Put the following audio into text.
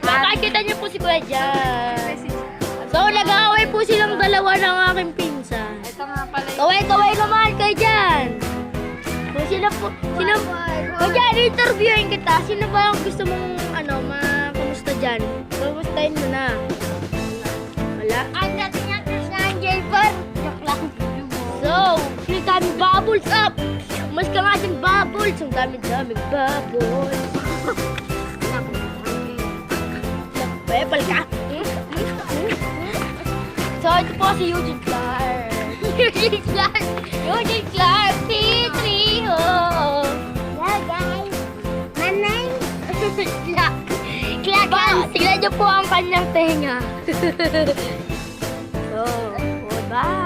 Pakakita niyo po si Kuya dyan. So, nag-aaway po silang dalawa ng aking pinsan. Ito nga pala yung... Kaway-kaway naman kayo dyan. Kung sino po, Kuya dyan, interviewin kita. Sino ba ang gusto mong, kumusta dyan? Kumustahin mo na. Wala? Ang dating niya Krishna ang J4. Joke lang. So, ang dami bubbles up. Mas ka nga dyan bubbles. Ang dami-dami bubbles. Pepal ka. So, ito po si Eugene Clark. Eugene Clark, P3, ho. Yeah, guys. My name Tignan niyo po ang kanyang tenga. So, bye.